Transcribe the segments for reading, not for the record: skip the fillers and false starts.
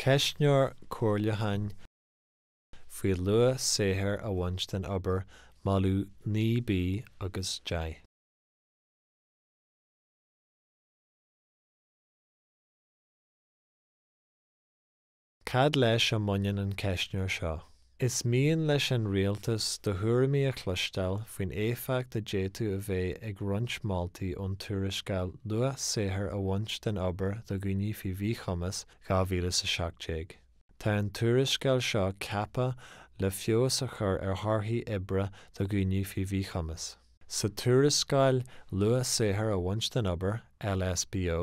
Ceistneoir Comhairliúcháin faoi Luach Saothair a bhaint den Obair Moladh ní bí agus deich. Cad leis a mbaineann an ceistneoir seo. Is mian leis an rialtas do thuairimí a chluisteáil faoin éifeacht a déitú a bheith ag roinnt Maltaí ón tuairisceáil Luach Saothair a bhaint den Obair do gcoinne faoi bhí chumas 2017. Tá an tuairisceáil seo ceaptha le feabhas a chur ar thorthaí oibre do gcoinne faoi bhí chumas. Sa tuairisceáil Luach Saothair a bhaint den Obair, LSBO,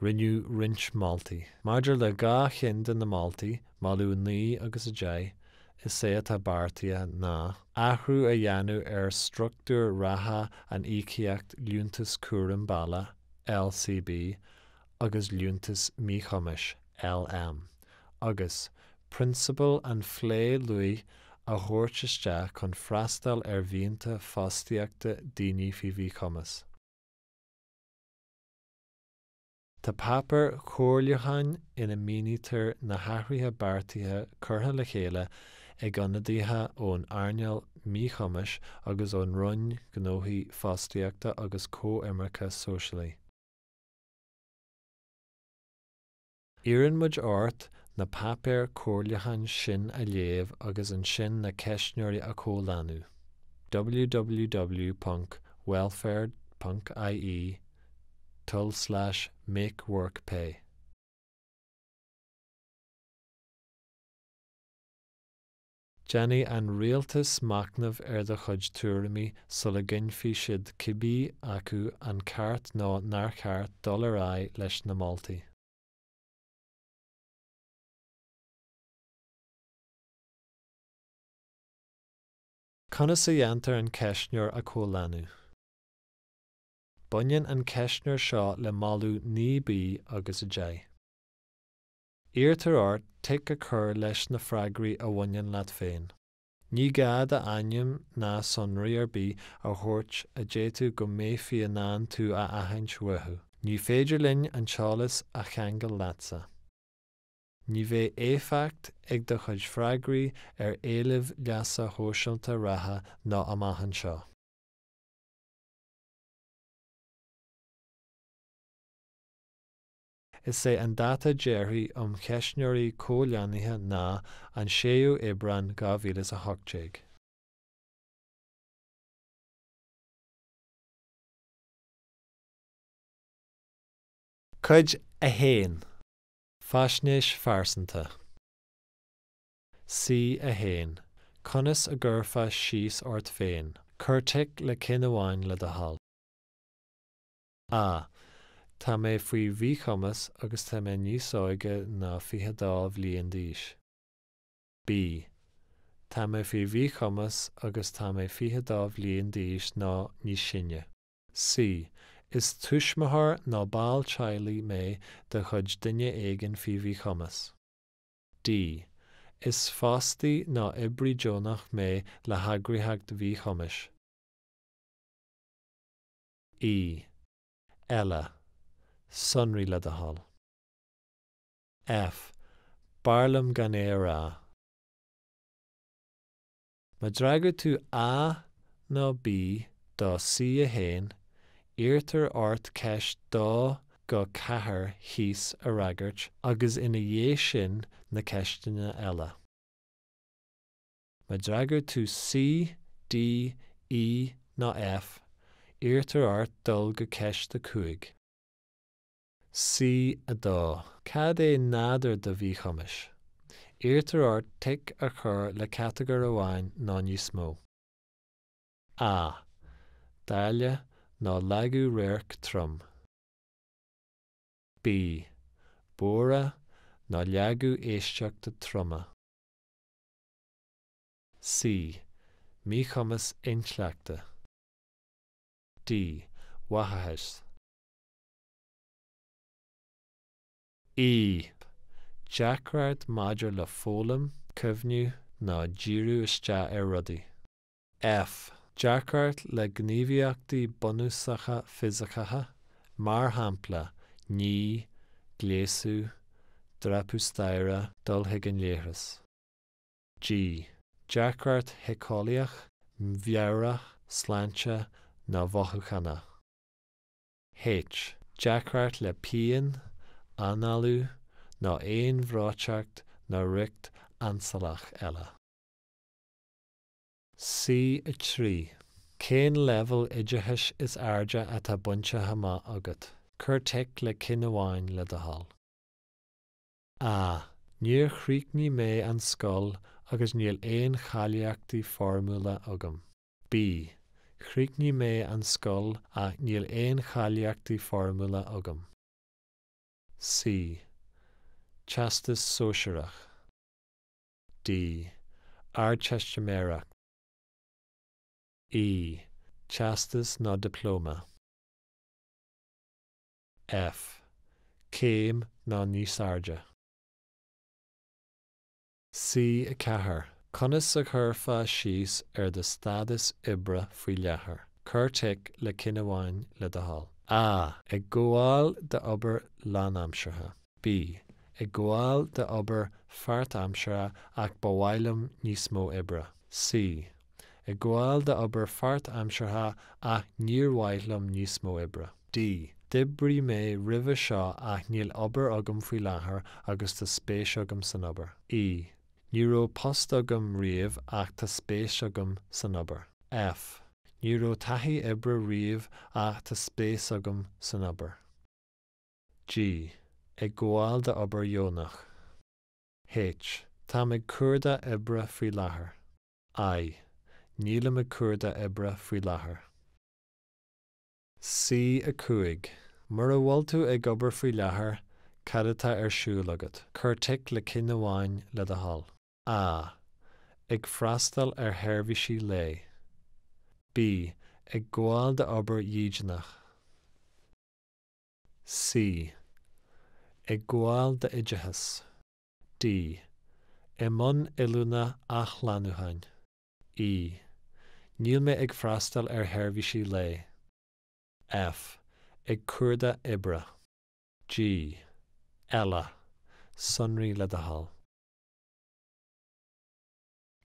rinneadh roinnt Maltaí. Maidir le gá cheann na Maltaí, Moladh ní agus a deich, is é tá beartaithe ná athrú a dhéanamh ar struchtúr ratha an íceacht Liúntas Cuaireann Balla, LCB, agus Liúntas Míchumas, LM, agus Principal an Phlé Luí a thabhairt isteach chun freastal ar bhíonta fostaíochta daoine faoi bhí chumas. Tá papair Comhairliúcháin ina mínítear na hathruithe beartaithe curtha le chéile ag ionadaithe ón airneall míchumas agus ón roinn gnóthaí fostaíochta agus comhfhimirce sóisialaí. Iarrainn muid ort na papair Comhairliúcháin sin a léamh agus an sin na ceistneoirí a comhlainú. www.welfare.ie/makeworkpay. Déanadh an rialtas macnamh ar do chuid tuairimí sula gcinfí siad cibí acu an ceart nó nár cheart dul ar aghaidh leis na Maltaí. Conas a dhéantar an ceistneoir a comhlainú. Baineann an ceistneoir seo le Moladh ní bí agus a deich. Iartar ort tic a chur leis na freagraí a bhaineann leat féin. Ní gad a ainm ná sonraí ar bí a thabhairt a déitú go méifianán tú a aithint uathu. Ní féidir linn an teolas a cheangal leatsa. Ní bheith éifeacht ag do chuid freagraí ar éilimh leasa thóisialta ratha ná amachán seo. Is é an data déirthaí ceistneoirí comhlainithe ná an 6 Oibreán 2018. Cuid a héin. Faisnéis farsanta. Sí a héin. Conas a ggurfa síos ort féin. Curtic le cinneháin le do hall. A. Tá mé faoi bhí chumas agus tá mé níos óige ná 22 bliain d'aois. B. Tá mé faoi bhí chumas agus tá mé 22 bliain d'aois ná níos sinne. C. Is tuismithar ná báil teaghlaigh mé de chuid duine éigin faoi bhí chumas. D. Is fostaí ná oibriú Jonach mé le hagraítheacht bhí chumas. E. Ella. Sonraí le do hall. F. Barlam gan é rá. Má dreagadh tú A nó B dá C a héin, iartar ort ceist dó go 4 híos a ragart agus ina dhé sin na ceisteanna eile. Má dreagadh tú C, D, E nó F, iartar ort dul go ceist a 5. C a dó. Cad é nádar do bhí chumas. Iartar ort tic a chur le categoir amháin ná níos mó. A. Dáile nó leagú réirc trom. B. Bóra nó leagú éisteachta troma. C. Míchumas inchleachta. D. Wathathais. E. Deacrad maidir le fólam, cumhniú ná díriú isteach ar rudaí. F. Deacrad le gníomhaíochtaí bunúsacha fisicacha, mar shampla ní, gléasú, drapústaire dul higgin léhras. G. Deacrart hicálaíoch, mheabhrach, sláinte nó bhothúchanna. H. Deacrart le pian, análú nó éon bhráteacht nó richt ansalach eile. C. Trí. Cén level iditheis is airde atá buinte hama agat. Cur tic le cin amháin le do hall. A. Níor chríocnaí mé an scoil agus níl éon chailíochtaí formúla agam. B. Chríocnaí mé an scoil ach níl éon chailíochtaí formúla agam. C. Teastas sóisiúrach. D. Ardteisteiméireacht. E. Teastas nó diplóma. F. Céim nó níos airde. C. Chathair. Conas a chur fá síos de stadas ibre faoi leathair. Cur tic le cin amháin le do hall. A. Ag gabháil de obair leanamseartha. B. Ag gabháil de obair fart amseartha ach ba bhfeidhm níos mó ibre. C. Ag gabháil de obair fart amseartha ach níor bhfeidhm níos mó ibre. D. D'oibrí mé roimhe seo ach níl obair agam faoi láthair agus tá spéis agam san obair. E. Ní raibh post agam riamh ach tá spéis agam san obair. F. Ní raibh taithí ibre riamh ach tá spéis agam san obair. G. Ag gabháil de obair dheonach. H. Tá ag cuarda ibre faoi láthair. I. Nílam ag cuarda ibre faoi láthair. C. A cúig. Mar a bhfuil tú ag obair faoi láthair, cadatá ar siúl agat. Cur tic le cin amháin le do hall. A. Ag freastal ar theirbhísí lé. B. Ag gabháil de obair dhídeanach. C. Ag gabháil de idithas. D. I mbun oiliúna athleanúcháin. E. Níl mé ag freastal ar theirbhísí lé. F. Ag cuarda ibre. G. Ella. Sonraí le do hall.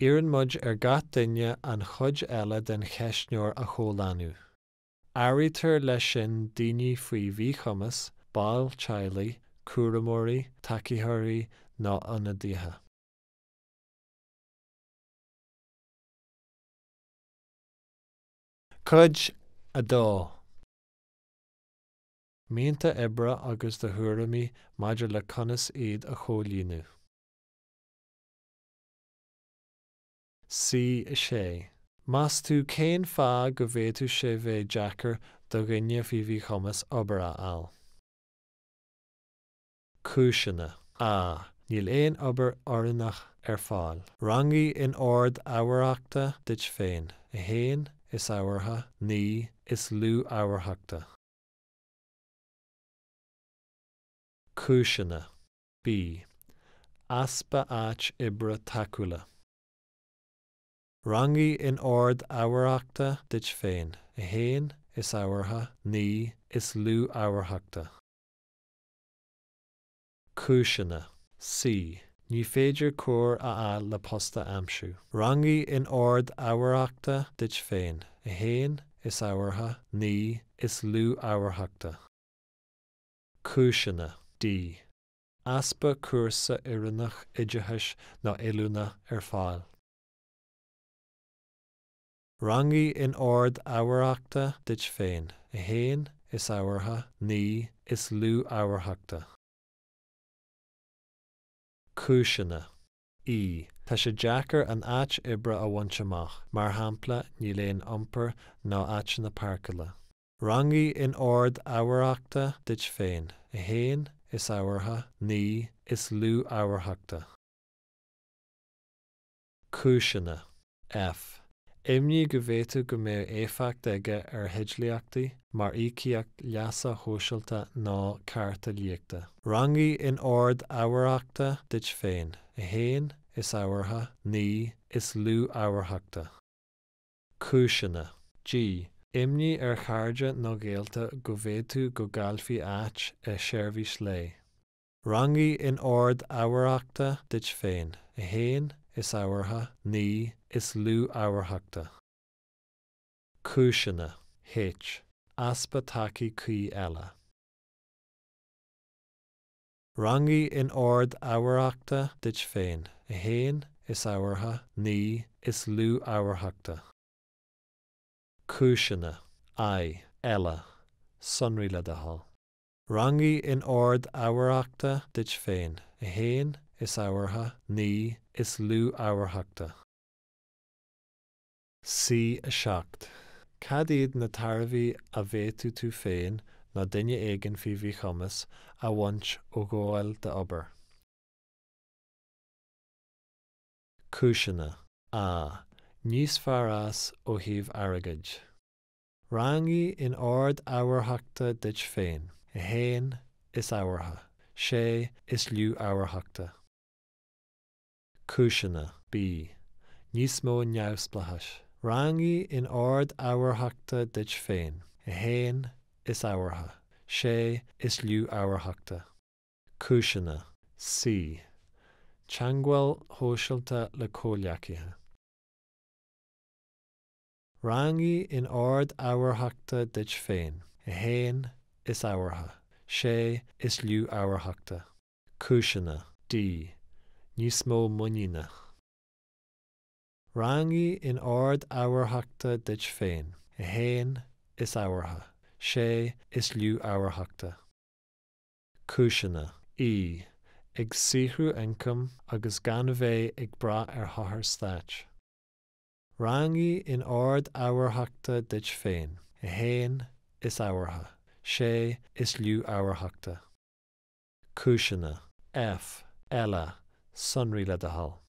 Iarn muid ar gach duine an chuid eile den cheisneoir a chomhlainú. Áirítear leis sin daoine faoi bhí chumas, báil teaghlaigh, cuaireamóirí, tacaítheoirí nó ionadaithe. Cuid a dó. Mínta ibre agus de thuairimí maidir le conas iad a chomhlíonú. C. Sé. Más tú cén fá go bhfuil sé bheith deacair do ghine faoi bhí chumas obair a fháil. Cúiseanna. A. Níl éon obair orthnach ar fáil. Rangaí in ord ábhairteachta duit féin. A héin is ábhartha, ní is lú ábhairteachta. Cúiseanna. B. Aspa áit ibre tacúla. Rangaí in ord ábhairteachta duit féin. A héin is ábhartha, ní is lú ábhairteachta. Cúiseanna. C. Ní féidir cóir a le posta amsú. Rangaí in ord ábhairteachta duit féin. A héin is ábhartha, ní is lú ábhairteachta. Cúiseanna. D. Aspa cuasa iireannach idithais nó oiliúna ar fáil. Rangaí in ord ábhairteachta duit féin. A héin is ábhartha, ní is lú ábhairteachta. Cúiseanna. E. Tá sé deacair an áit ibre a bhaint amach, mar shampla ní léon iompar nó áit na parcaile. Rangaí in ord ábhairteachta duit féin. A héin is ábhartha, ní is lú ábhairteachta. Cúiseanna. F. Imní go bhfuil go mbeadh éifeacht aige ar hidhliaachtaí mar íocaíocht leasa thóisialta nó carta líochta. Rangaí in ord ábhairteachta duit féin. A héin is ábhartha, ní is lú ábhairteachta. Cúiseanna. G. Imní ar chairde nó géalta go bhfuil tú go gcailfí áit a seirbhís lé. Rangi in ord ábhairteachta duit féin. A héin is ábhartha, ní is lú ábhairteachta. Cúiseanna, H. Aspa taci cuí eile. Rangi in ord ábhairteachta duit féin. A héin is ábhartha, ní is lú ábhairteachta. Cúiseanna, I. Eile. Sonraí le de hall. Rangi in ord ábhairteachta duit féin. A héin is ábhartha, ní is lú ábhairteachta. Sí a seacht. Cad iad na tarbhí a bhéadú tú féin na duine éigean fi bhí chumas a bhaint ó gháil de obair. Cúiseanna, a. Níos fearr as ó thaobh airgid. Rangi in ord ábhairteachta duit féin. A héin is ábhartha, sé is lú ábhairteachta. Cúiseanna, B. Níos mó neamhspleáis. Rangi in ord ábhairteachta duit féin. A héin is ábhartha, sé is lú ábhairteachta. Cúiseanna, C. Teangail hóisialta le cóileachtaithe. Rangi in ord ábhairteachta duit féin. A héin is ábhartha, sé is lú ábhairteachta. Cúiseanna, D. Níos mó muinneanna. Rangi in ord ábhairteachta duit féin. A héin is ábhartha, sé is lú ábhairteachta. Cúiseanna, E. Ag saothú incom agus gan bheith ag brath ar chathair stáit. Rangi in ord ábhairteachta duit féin. A héin is ábhartha, sé is lú ábhairteachta. Cúiseanna, F. Eile. Sonraí le de hall.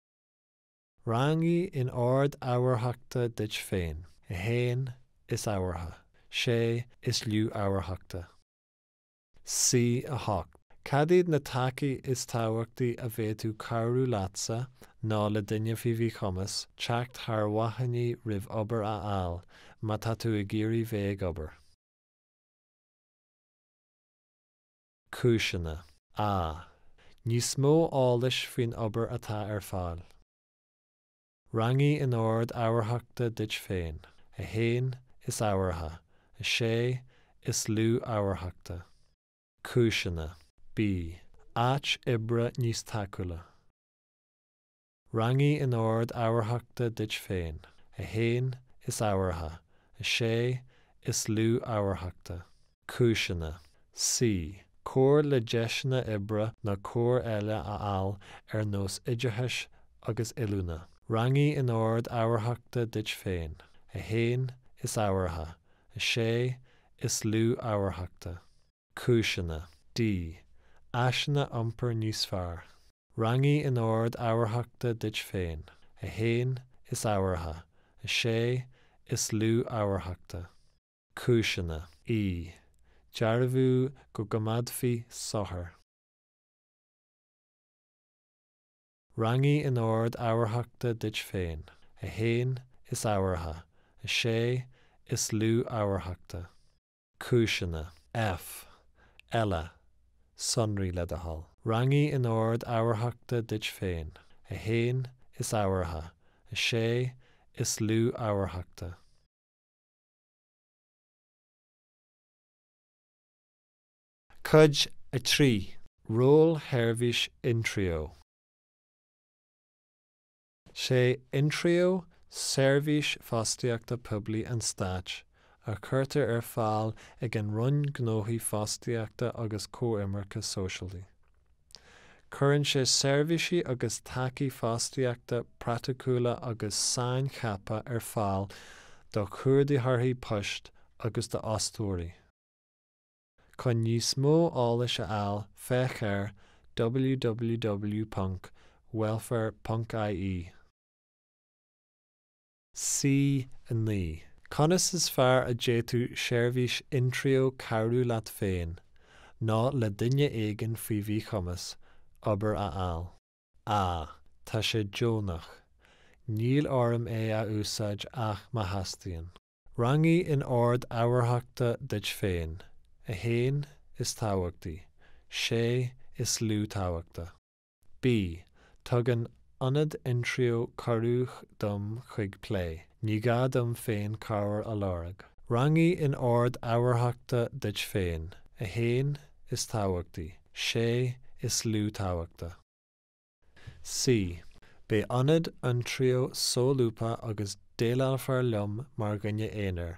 Rangi in ord ábhairteachta duit féin. A héin is ábhartha, sé is lú ábhairteachta. Sí a hocht. Cad iad na tacaí is tábhachtaí a bhéadú cabhrú leatsa ná le duine fi bhí chumas teacht thar wathainní roimh obair a fháil má tá tú ag géirí bheith ag obair. Cúiseanna, A. Níos mó álais faoin obair atá ar fáil. Rangi in ord ábhairteachta duit féin. A héin is ábhartha, sé is lú ábhairteachta. Cúiseanna, B. Áit ibre níos tacúla. Rangi in ord ábhairteachta duit féin. A héin is ábhartha, sé is lú ábhairteachta. Cúiseanna, C. Cóir le deisina ibre na cóir eile a fháil ar nós oideachais agus oiliúna. Rangi in ord ábhairteachta duit féin. A héin is ábhartha, sé is lú ábhairteachta. Cúiseanna, D. Aiseanna iompar níos fearr. Rangi in ord ábhairteachta duit féin. A héin is ábhartha, sé is lú ábhairteachta. Cúiseanna, E. Dearbhú go gcomadfaí Saothair. Rangi in ord ábhairteachta duit féin. A héin is ábhartha, sé is lú ábhairteachta. Cúiseanna, F. Eile. Sonraí le de hall. Rangi in ord ábhairteachta duit féin. A héin is ábhartha, sé is lú ábhairteachta. Cuid a trí. Ról theirbhís intrio. Sé intrio seirbhís fostaíochta poiblí an stáit a chuirtear ar fáil ag an run gnóthaí fostaíochta agus comhimreacha sóisialtaí. Cuireann sé seirbhísí agus tacaí fostaíochta praiticiúla agus sáin cheapa ar fáil do chuairdaí poist agus do ostóirí. Chun níos mó álais a fháil feicfear www.welfare.ie. Sí a ní. Conas is fearr a déitú seirbhís intrio cabhrú leat féin, ná le duine éigean faoi bhí chumas, obair a fháil. A. Tá sé Jónach. Níl orm é a úsáid ach má hastíonn. Rangi in ord ábhairteachta duit féin. A héin is tábhachtaí, sé is lú tábhachta. B. Tugann anad intrio carúch dom chuig plé, ní gá dom féin cabhar a lárag. Rangaí in ord ábharthachta duit féin, a héin is tábhachtaí, sé is lú tábhachta. C. Bé anad an trio sólúpa agus déalfar liom mar gunne éonar,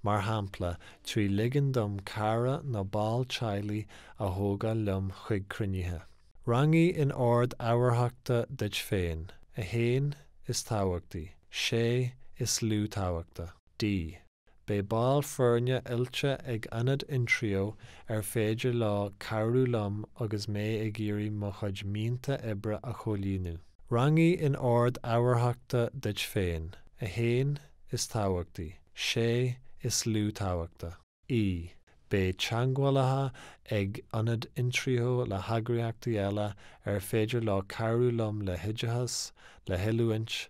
mar hampla trí ligean dom cara nó ball teaghlaí a thóga liom chuig cruinnithe. Rangaí in ord ábharthachta duit féin, a héin is tábhachtaí, sé is lú tábhachta. D. Bé ball foirne ilte ag anad intrio féidir lá cabhrú liom agus mé ag iarraidh mo chuid mínta oibre a cholíonú. Rangaí in ord ábharthachta duit féin, a héin is tábhachtaí, sé is lú tábhachta. E. Bé teagmhalatha ag anad intrio le hagraíochtaí eile féidir lá cabhrú liom le hideachas, le hiluaint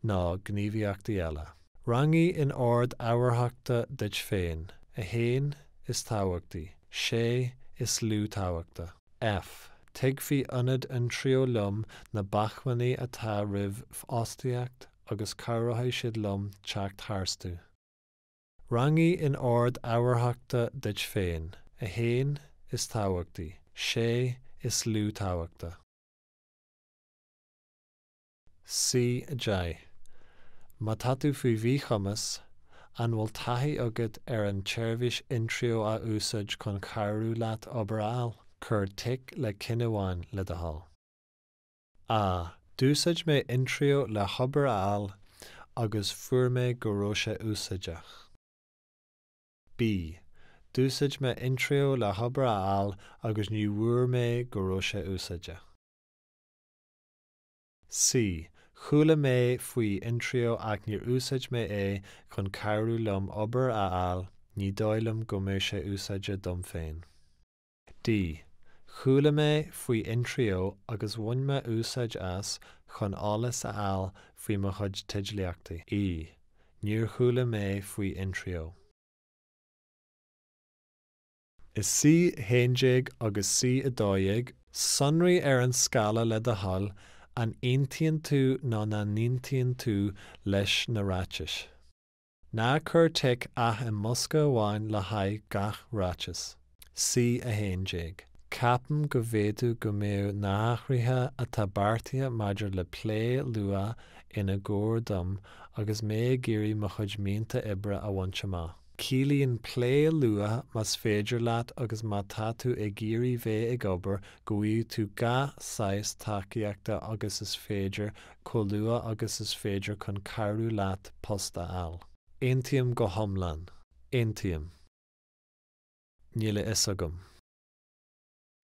ná gníomhaíochtaí eile. Rangaí in ord ábharthachta duit féin, a héin is tábhachtaí, sé is lú tábhachta. F. Tuigfí anad an trio liom na bachmhainní atá roimh ostaíocht agus cabhraithe siad liom teacht tharstú. Rangaí in ord ábharthachta duit féin, a héin is tábhachtaí, sé is lú tábhachta. C. J. Má tatú faoi bhí chumas, an bhfuil taithí agad an tseirbhís intrio a úsáid chun cabhrú leat obair chur tic le cinneháin le do hall. A. D'úsáid mé intrio le hobair agus fuair mé go raibh sé úsáideach. B. D'úsáid mé intrio le hobair agus ní bhuair mé go raibh sé úsáideach. C. Chúla mé faoi intrio ach níor úsáid mé chun cabhrú liom obair ní dóilm go mbeidh sé úsáide dom féin. D. Chúla mé faoi intrio agus bhain mé úsáid as chun álas faoi mo chuid teidhleachtaí. E. Níor chúla mé faoi intrio. Is C 1 agus C 2 sonraí an scala le do hall an aontaíonn tú ná na niontaíonn tú leis na ráiteas. Ná chur tic in mosca amháin le haghaidh gach ráiteas. C 1. Ceapan go bhféadú go mbeadh náthraithe atá beartaithe maidir le plé luath ina gcóir dom agus mé ag iarraidh mo chuid mínta oibre a bhaint amach. Cílíonn plé luath mas féidir leat agus má tá tú ag iarraidh bheith ag obair go bhfuil tú gach sayas tacaíochta agus is féidir chomh luath agus is féidir chun cabhrú leat posta all. Aontaíonn go hiomlán. Aontaíonn. Níl is agam.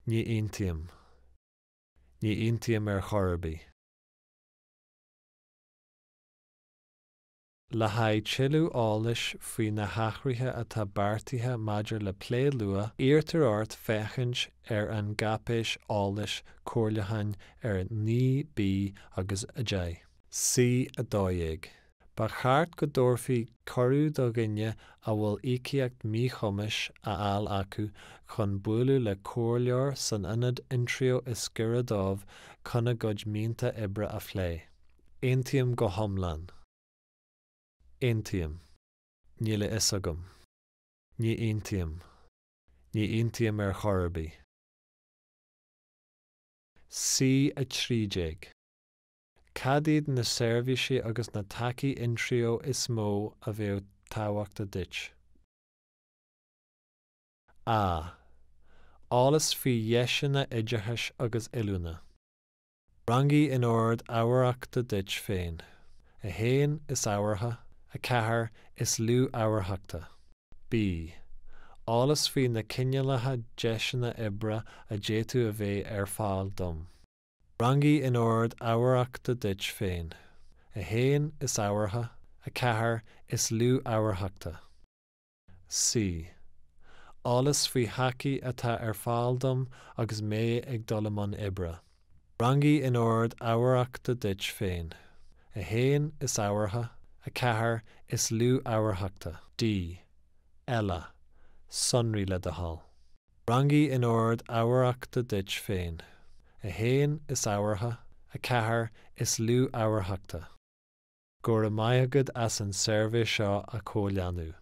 Ní aontaíonn. Ní aontaíonn ar chorbaí. Le haghaidh tuilleadh álais faoi na hathruithe atá beartaithe maidir le plé luath, íortar ort feicint an gapéis álais comhairliúcháin ní bí agus J. C 2. Ba cheart go dtabharfaí corú do ghinne a bhfuil ícíocht míchumas a acu chun bualadh le comhairleoir san ionad intrio is sciorra dómh chuna gcuid mínta oibre a phlé. Aontaíonn go hiomlán. Aontaíonn. Níl is agam. Ní aontaíonn. Ní aontaíonn ar chorbaí. C 3. Cad iad na seirbhísí agus na tacaí intrio is mó a bheadh tábhachta duit. A. Álas faoi dhéiseanna oideachais agus oiliúna. Rangaí in ord ábharthachta duit féin. A héin is ábhartha, a ceathair is lú ábharthachta. B. Álas faoi na cinnealatha dhéiseanna oibre a déitú a bheith ar fáil dom. Rangaí in ord ábharthachta duit féin. A héin is ábhartha, a ceathair is lú ábharthachta. C. Álas faoi hacaí atá ar fáil dom agus mé ag dul man oibre. Rangaí in ord ábharthachta duit féin. A héin is ábhartha, a ceathair is lú ábharthachta. D. Ella. Sonraí le do hall. Rangi in ord ábhairachta duit féin. A héin is ábhartha, a ceathair is lú ábharthachta. Gur maithagad as an seirbhís seo a comhlainú.